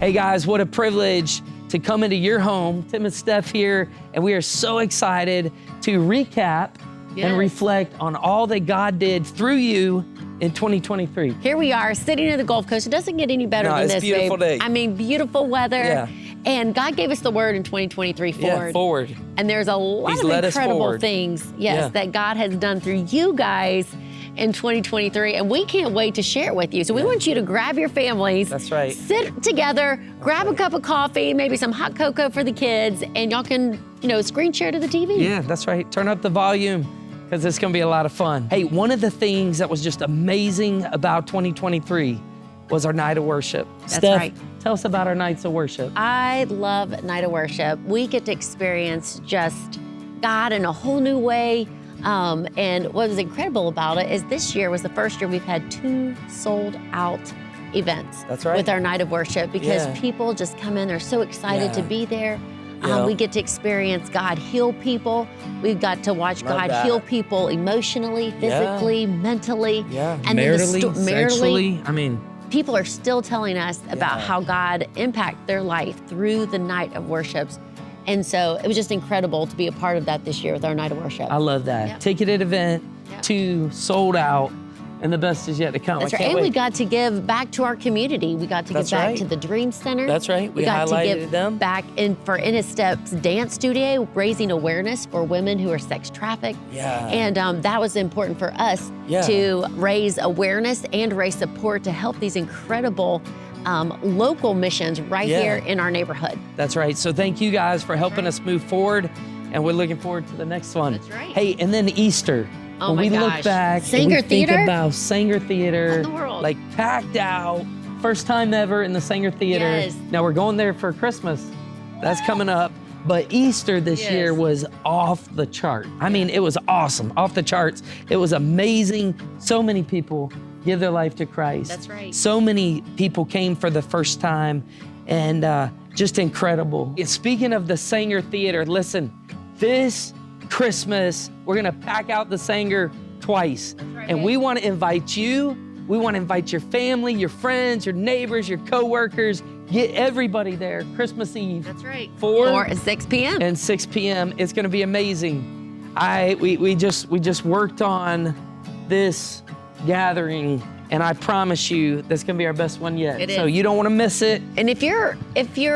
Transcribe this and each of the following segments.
Hey guys, what a privilege to come into your home. Tim and Steph here, and we are so excited to recap and reflect on all that God did through you in 2023. Here we are sitting in the Gulf Coast. It doesn't get any better than it's this, beautiful babe. day. I mean, beautiful weather. Yeah. And God gave us the word in 2023, forward. Yeah, forward. And there's a lot He's of led us incredible forward. things, Yeah. that God has done through you guys in 2023, and we can't wait to share it with you. So we want you to grab your families. That's right. Sit together, grab a cup of coffee, maybe some hot cocoa for the kids, and y'all can, screen share to the TV. Yeah, that's right. Turn up the volume because it's going to be a lot of fun. Hey, one of the things that was just amazing about 2023 was our night of worship. That's Steph, right. tell us about our nights of worship. I love Night of Worship. We get to experience just God in a whole new way. And what was incredible about it is this year was the first year we've had 2 sold out events. That's right. With our Night of Worship, because Yeah. people just come in, they're so excited to be there. Yeah. We get to experience God heal people. We've got to watch Love God that. heal people emotionally, physically, mentally. Yeah, And then maritally, sexually. I mean, people are still telling us about Yeah. how God impacted their life through the Night of Worships. And so it was just incredible to be a part of that this year with our Night of Worship. I love that. Yep. Ticketed event, Yep. 2 sold out, and the best is yet to come. That's I right. can't And wait. we got to give back to our community. We got to That's give back right. to the Dream Center. That's right. We got to highlighted give them. back for In His Steps Dance Studio, raising awareness for women who are sex trafficked. Yeah. And that was important for us Yeah. to raise awareness and raise support to help these incredible local missions right Yeah. here in our neighborhood. That's right. So thank you guys for helping us move forward, and we're looking forward to the next one. That's right. Hey, and then Easter. Oh when my we look gosh. back, and Sanger we think Theater? about Sanger Theater, What in the world? like packed out, first time ever in the Sanger Theater. Yes. Now we're going there for Christmas. That's coming up. But Easter this Yes. year was off the chart. I mean, it was awesome, off the charts. It was amazing. So many people give their life to Christ. That's right. So many people came for the first time, and just incredible. And speaking of the Sanger Theater, listen, this Christmas, we're gonna pack out the Sanger twice. right. And we wanna invite you, we wanna invite your family, your friends, your neighbors, your coworkers, get everybody there Christmas Eve. That's right. 4 Or at 6 p.m. and 6 p.m. It's gonna be amazing. We just worked on this gathering, and I promise you that's gonna be our best one yet. It So is. you don't wanna miss it. And if you're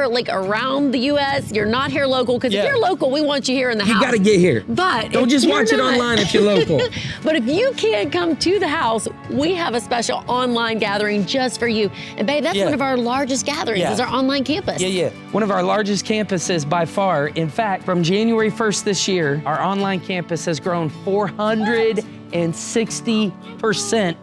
like around the U.S., you're not here local, because Yeah. if you're local, we want you here in the You house. gotta get here. But Don't if just you're watch it not- online if you're local. But if you can't come to the house, we have a special online gathering just for you. And babe, that's Yeah. one of our largest gatherings, Yeah. is our online campus. Yeah. One of our largest campuses by far. In fact, from January 1st this year, our online campus has grown 460%.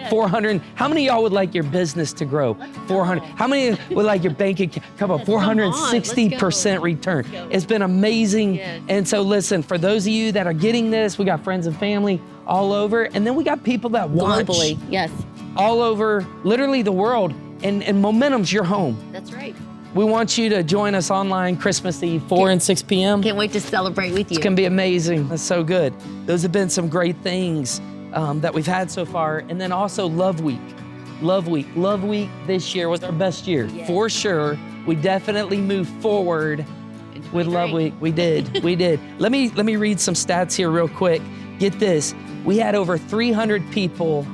400. How many of y'all would like your business to grow? 400. How many would like your bank account? Come on, 460% return. It's been amazing. Yes. And so listen, for those of you that are getting this, we got friends and family all over, and then we got people that watch Globally, yes. all over, literally the world. And Momentum's your home. That's right. We want you to join us online Christmas Eve, 4 and 6 p.m. Can't wait to celebrate with you. It's gonna be amazing. That's so good. Those have been some great things that we've had so far. And then also Love Week. Love Week this year was our best year. Yes. For sure. We definitely moved forward with Love Week. We did, we did. Let me read some stats here real quick. Get this, we had over 300 people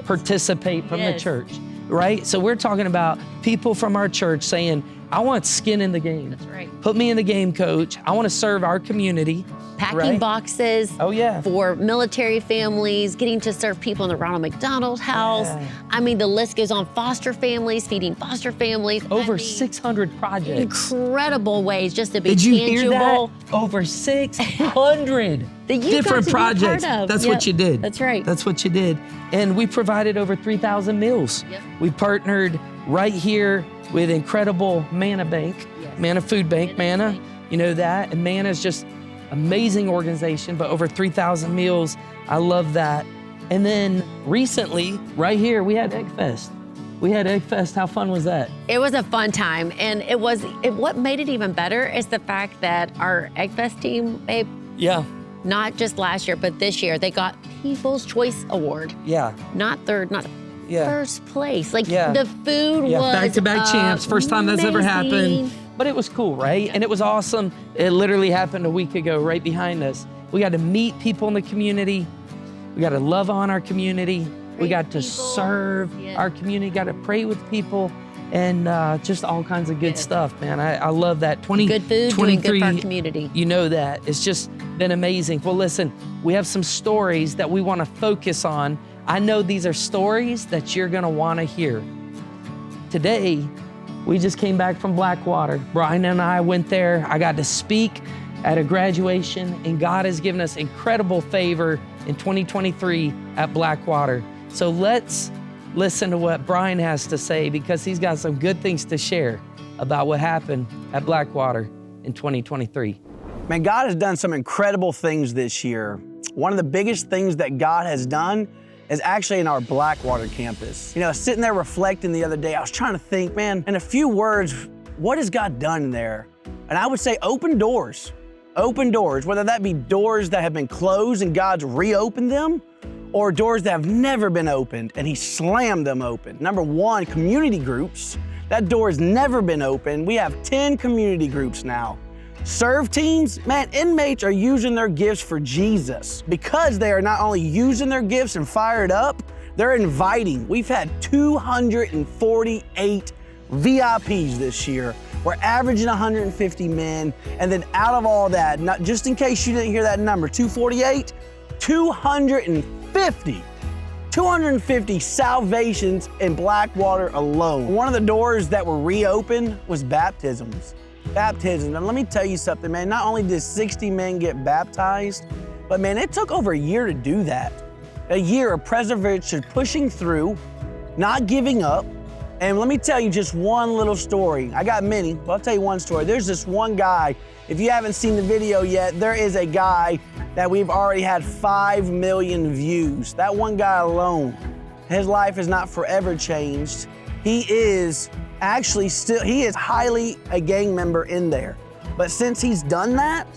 participate from the Yes. church, right? So we're talking about people from our church saying, I want skin in the game. That's right. Put me in the game, coach. I want to serve our community. Packing right? boxes. Oh, yeah. For military families, getting to serve people in the Ronald McDonald House. Yeah. I mean, the list goes on. Foster families, feeding foster families. Over I mean, 600 projects. incredible ways just to be Did you tangible. hear that? Over 600 That you got different to be a part projects. of. That's Yep, what you did. that's right. That's what you did. And we provided over 3,000 meals. Yep. We partnered right here with incredible Manna Bank, Yes. Manna Food Bank, Manna. You know that. And Manna is just amazing organization, but over 3,000 meals. I love that. And then recently, right here, we had Egg Fest. We had Egg Fest. How fun was that? It was a fun time, and what made it even better is the fact that our Egg Fest team, babe, Yeah. not just last year, but this year, they got People's Choice Award. Yeah. Not third, not Yeah. first place. Like Yeah. the food was back-to-back champs. First time that's ever happened. amazing. But it was cool, right? And it was awesome. It literally happened a week ago right behind us. We got to meet people in the community. We got to love on our community. We got to serve our community, got to pray with people, and just all kinds of good stuff, man. I love that. Good food, doing good for our community. You know that. It's just been amazing. Well, listen, we have some stories that we want to focus on. I know these are stories that you're going to want to hear. Today, we just came back from Blackwater. Brian and I went there. I got to speak at a graduation, and God has given us incredible favor in 2023 at Blackwater. So let's listen to what Brian has to say, because he's got some good things to share about what happened at Blackwater in 2023. Man, God has done some incredible things this year. One of the biggest things that God has done is actually in our Blackwater campus. You know, sitting there reflecting the other day, I was trying to think, man, in a few words, what has God done there? And I would say open doors. Open doors, whether that be doors that have been closed and God's reopened them, or doors that have never been opened and He slammed them open. Number one, community groups. That door has never been open. We have 10 community groups now. Serve teams, man, inmates are using their gifts for Jesus. Because they are not only using their gifts and fired up, they're inviting. We've had 248 VIPs this year. We're averaging 150 men. And then out of all that, not just in case you didn't hear that number, 248, 250 salvations in Blackwater alone. One of the doors that were reopened was baptisms. Baptism. And let me tell you something, man. Not only did 60 men get baptized, but man, it took over a year to do that. A year of perseverance, pushing through, not giving up. And let me tell you just one little story. I got many, but I'll tell you one story. There's this one guy, if you haven't seen the video yet, there is a guy that we've already had 5 million views. That one guy alone, his life is not forever changed. He is actually he is highly a gang member in there. But since he's done that,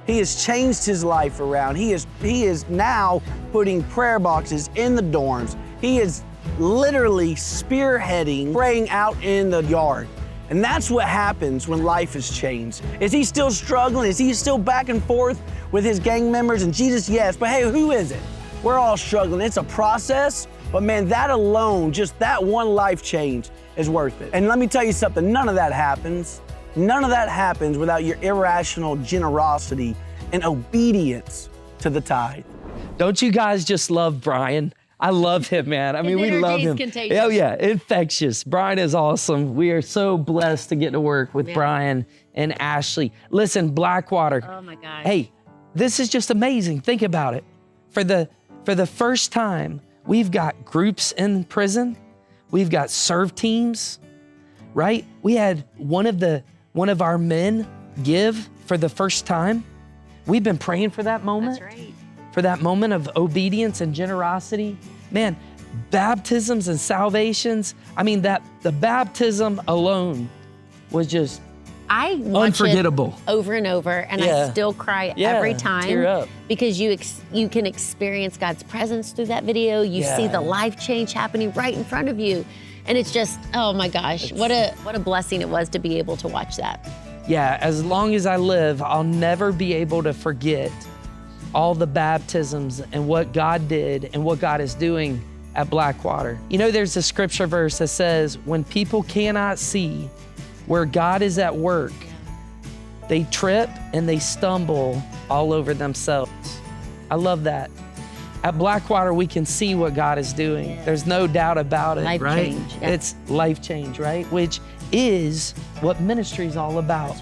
he has changed his life around. He is now putting prayer boxes in the dorms. He is literally spearheading praying out in the yard. And that's what happens when life has changed. Is he still struggling? Is he still back and forth with his gang members and Jesus? Yes, but hey, who is it? We're all struggling. It's a process, but man, that alone, just that one life change is worth it. And let me tell you something, none of that happens. None of that happens without your irrational generosity and obedience to the tithe. Don't you guys just love Brian? I love him, man. I mean, we love him. Contagious. Oh yeah, infectious. Brian is awesome. We are so blessed to get to work with Brian and Ashley. Listen, Blackwater. Oh my gosh. Hey, this is just amazing. Think about it. For the first time, we've got groups in prison. We've got serve teams, right? We had one of our men give for the first time. We've been praying for that moment. That's right. For that moment of obedience and generosity. Man, baptisms and salvations. I mean, the baptism alone was just I watch unforgettable. It over and over, and I still cry every time. Tear up. Because you can experience God's presence through that video. You see the life change happening right in front of you. And it's just, oh my gosh, what a blessing it was to be able to watch that. Yeah, as long as I live, I'll never be able to forget all the baptisms and what God did and what God is doing at Blackwater. You know, there's a scripture verse that says, when people cannot see where God is at work, they trip and they stumble all over themselves. I love that. At Blackwater, we can see what God is doing. There's no doubt about it, Life right? change, yeah. It's life change, right? Which is what ministry is all about.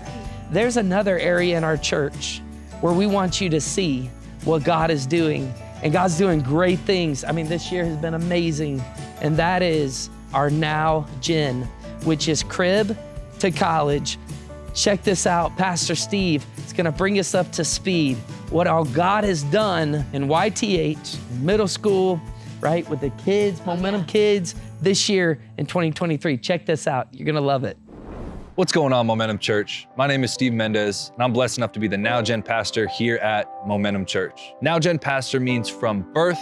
There's another area in our church where we want you to see what God is doing. And God's doing great things. I mean, this year has been amazing. And that is our Now Gen, which is crib to college. Check this out. Pastor Steve is gonna bring us up to speed what all God has done in YTH, middle school, right? With the kids, Momentum Kids, this year in 2023. Check this out. You're gonna love it. What's going on, Momentum Church? My name is Steve Mendez, and I'm blessed enough to be the Now Gen pastor here at Momentum Church. Now Gen pastor means from birth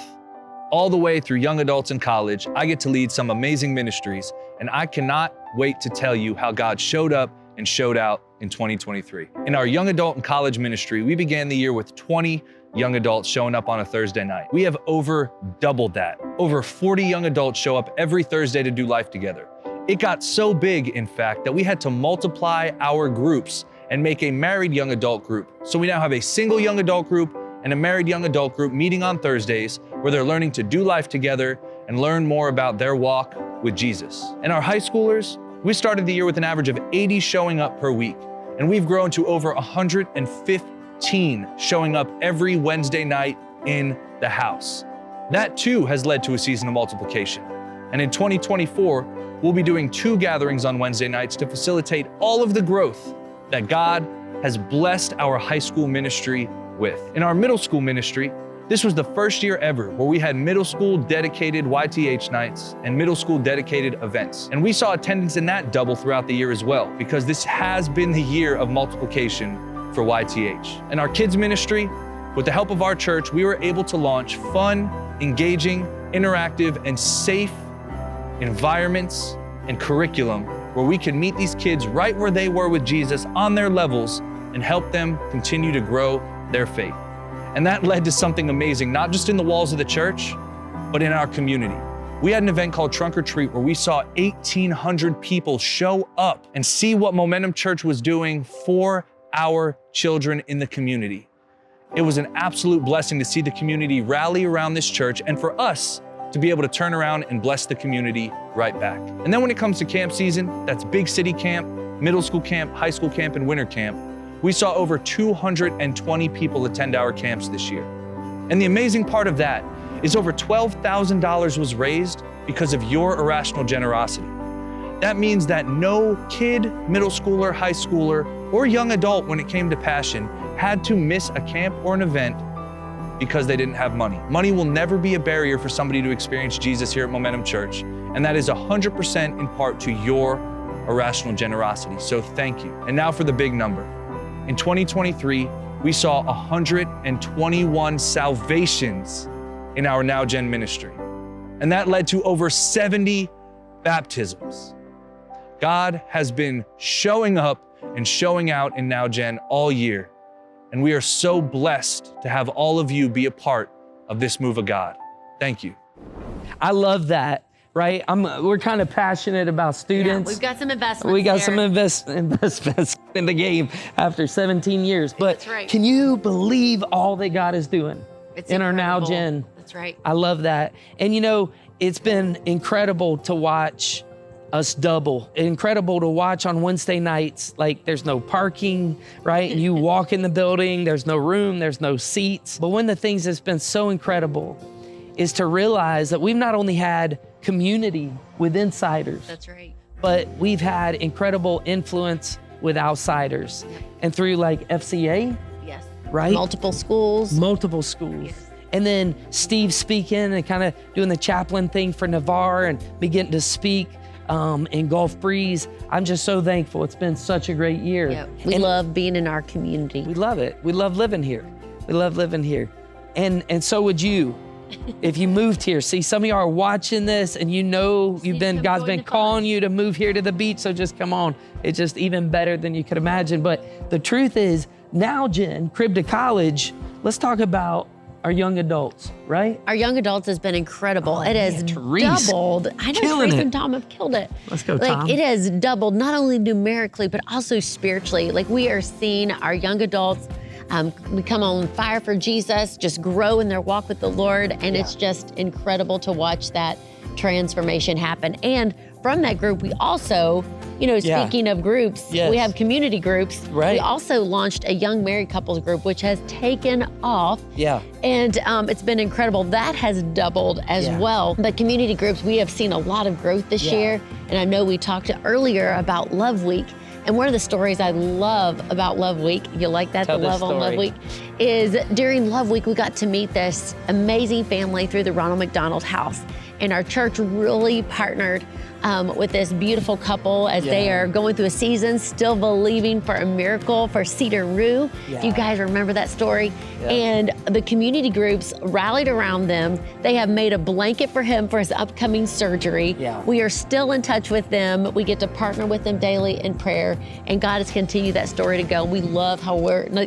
all the way through young adults and college, I get to lead some amazing ministries, and I cannot wait to tell you how God showed up and showed out in 2023. In our young adult and college ministry, we began the year with 20 young adults showing up on a Thursday night. We have over doubled that. Over 40 young adults show up every Thursday to do life together. It got so big, in fact, that we had to multiply our groups and make a married young adult group. So we now have a single young adult group and a married young adult group meeting on Thursdays where they're learning to do life together and learn more about their walk with Jesus. And our high schoolers, we started the year with an average of 80 showing up per week, and we've grown to over 115 showing up every Wednesday night in the house. That too has led to a season of multiplication. And in 2024, we'll be doing 2 gatherings on Wednesday nights to facilitate all of the growth that God has blessed our high school ministry with. In our middle school ministry, this was the first year ever where we had middle school dedicated YTH nights and middle school dedicated events. And we saw attendance in that double throughout the year as well, because this has been the year of multiplication for YTH. And our kids ministry, with the help of our church, we were able to launch fun, engaging, interactive, and safe environments and curriculum where we can meet these kids right where they were with Jesus on their levels and help them continue to grow their faith. And that led to something amazing, not just in the walls of the church, but in our community. We had an event called Trunk or Treat where we saw 1,800 people show up and see what Momentum Church was doing for our children in the community. It was an absolute blessing to see the community rally around this church and for us to be able to turn around and bless the community right back. And then when it comes to camp season, that's big city camp, middle school camp, high school camp, and winter camp, we saw over 220 people attend our camps this year. And the amazing part of that is over $12,000 was raised because of your irrational generosity. That means that no kid, middle schooler, high schooler, or young adult when it came to Passion had to miss a camp or an event because they didn't have money. Money will never be a barrier for somebody to experience Jesus here at Momentum Church, and that is 100% in part to your irrational generosity. So thank you. And now for the big number. In 2023, we saw 121 salvations in our Now Gen ministry, and that led to over 70 baptisms. God has been showing up and showing out in Now Gen all year, and we are so blessed to have all of you be a part of this move of God. Thank you. I love that, right? We're kind of passionate about students. Yeah, we've got some investments. We got there. some investments in the game after 17 years. But That's right. Can you believe all that God is doing It's in our Now incredible. Gen? That's right. I love that. And you know, it's been incredible to watch us double. Incredible to watch on Wednesday nights. Like there's no parking, right? You walk in the building, there's no room, there's no seats. But one of the things that's been so incredible is to realize that we've not only had community with insiders, That's right. but we've had incredible influence with outsiders. And through like FCA, Yes. right? Multiple schools. Multiple schools. Yes. And then Steve speaking and kind of doing the chaplain thing for Navarre and beginning to speak in Gulf Breeze. I'm just so thankful. It's been such a great year. Yeah. We And love being in our community. we love it. We love living here. We love living here. And so would you if you moved here. See, some of you are watching this and you know God's been calling you to move here to the beach, so just come on. It's just even better than you could imagine. But the truth is, Now Gen, Crib to College, let's talk about our young adults, right? Our young adults has been incredible. Oh, It has man, Therese, doubled. I know killing Therese it. and Tom have killed it. Let's go, like, Tom. It has doubled, not only numerically, but also spiritually. Like we are seeing our young adults become on fire for Jesus, just grow in their walk with the Lord. And it's just incredible to watch that transformation happen. And from that group, we also, speaking of groups, Yes. we have community groups. Right. We also launched a young married couples group, which has taken off. Yeah. And it's been incredible. That has doubled as Yeah. well. But community groups, we have seen a lot of growth this Yeah. year. And I know we talked earlier about Love Week. And one of the stories I love about Love Week, you like that, Tell the this love on Love story. Week, is during Love Week, we got to meet this amazing family through the Ronald McDonald House. And our church really partnered with this beautiful couple as they are going through a season, still believing for a miracle for Cedar Rue. If you guys remember that story. And the community groups rallied around them. They have made a blanket for him for his upcoming surgery. We are still in touch with them. We get to partner with them daily in prayer, and God has continued that story to go. We love how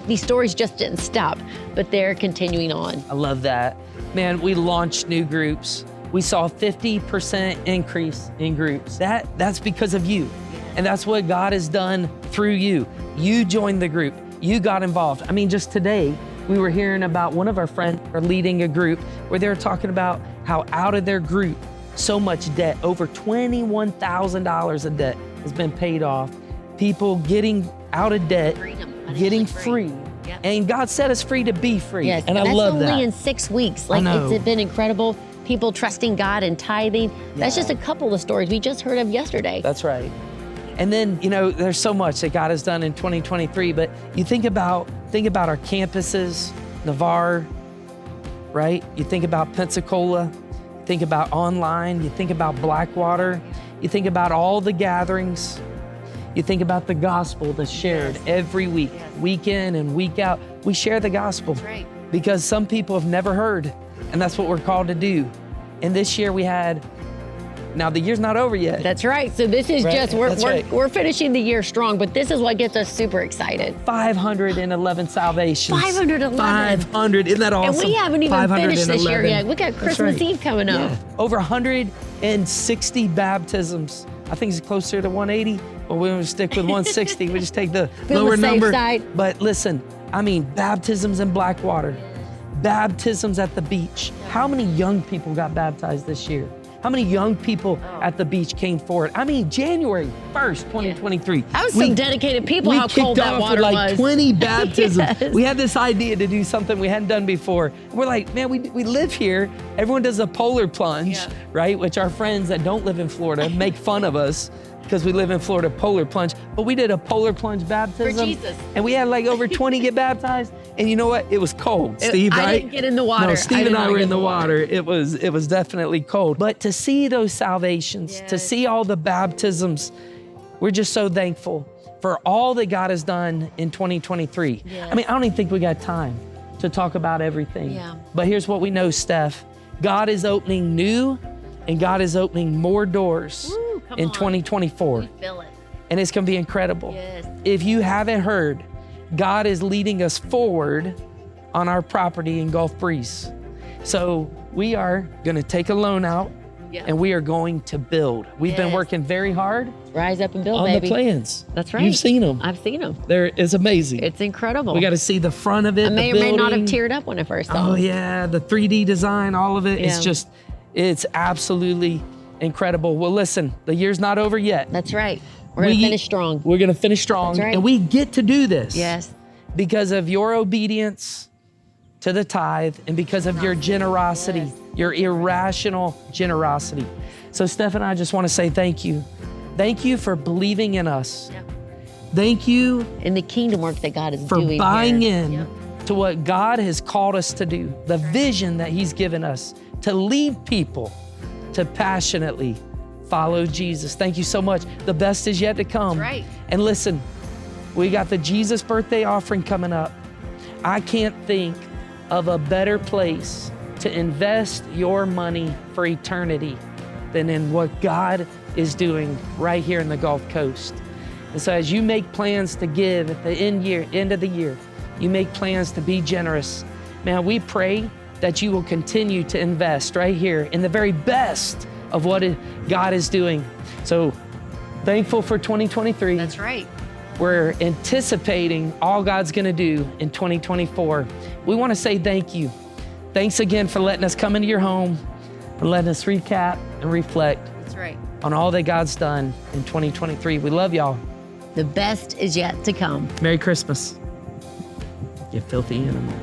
these stories just didn't stop, but they're continuing on. I love that. Man, we launched new groups. We saw 50% increase in groups. That's because of you. And that's what God has done through you. You joined the group. You got involved. I mean, just today, we were hearing about one of our friends are leading a group where they're talking about how out of their group, so much debt, over $21,000 of debt has been paid off. People getting out of debt, getting free. And God set us free to be free. Yes, and I love that. That's only in 6 weeks. Like, it's been incredible. People trusting God and tithing. That's just a couple of stories we just heard of yesterday. That's right. And then, there's so much that God has done in 2023, but you think about our campuses, Navarre, right? You think about Pensacola, you think about online, you think about Blackwater, you think about all the gatherings, you think about the gospel that's shared every week, week in and week out. We share the gospel because some people have never heard, and that's what we're called to do. And this year we had, now the year's not over yet. That's right. So this is just, we're finishing the year strong, but this is what gets us super excited. 511 salvations. 511. 500, isn't that awesome? And we haven't even finished this year yet. We got Christmas Eve coming up. Over 160 baptisms. I think it's closer to 180, but we're gonna stick with 160. We just take the lower number. Side. But listen, I mean, baptisms in Blackwater, baptisms at the beach. How many young people got baptized this year? How many young people at the beach came forward? I mean, January 1st, 2023. I was some dedicated people, how cold that water was. We kicked off with like 20 baptisms. We had this idea to do something we hadn't done before. And we're like, man, we live here. Everyone does a polar plunge, right? Which our friends that don't live in Florida make fun of us because we live in Florida, polar plunge. But we did a polar plunge baptism. For Jesus. And we had like over 20 get baptized. And you know what? It was cold, Steve, right? I didn't get in the water. No, Steve and I were in the water. It was definitely cold. But to see those salvations, to see all the baptisms, we're just so thankful for all that God has done in 2023. I mean, I don't even think we got time to talk about everything. But here's what we know, Steph. God is opening new and God is opening more doors in 2024. We feel it. And it's going to be incredible. If you haven't heard, God is leading us forward on our property in Gulf Breeze. So we are going to take a loan out and we are going to build. We've been working very hard. Rise up and build, on baby. The plans. That's right. You've seen them. I've seen them. It's amazing. It's incredible. We got to see the front of it. I may or may not have teared up when I first saw it. Oh yeah, the 3D design, all of it. It's absolutely incredible. Well, listen, the year's not over yet. That's right. We're going to finish strong. We're going to finish strong. That's right. And we get to do this. Yes. Because of your obedience to the tithe and because of your generosity, your irrational generosity. So Steph and I just want to say thank you. Thank you for believing in us. Thank you in the kingdom work that God is doing for buying in to what God has called us to do, the vision that He's given us to lead people to passionately follow Jesus. Thank you so much. The best is yet to come. That's right. And listen, we got the Jesus birthday offering coming up. I can't think of a better place to invest your money for eternity than in what God is doing right here in the Gulf Coast. And so as you make plans to give at the end of the year, you make plans to be generous. Man, we pray that you will continue to invest right here in the very best of what God is doing. So thankful for 2023. That's right. We're anticipating all God's gonna do in 2024. We wanna say thank you. Thanks again for letting us come into your home and letting us recap and reflect on all that God's done in 2023. We love y'all. The best is yet to come. Merry Christmas, you filthy animal.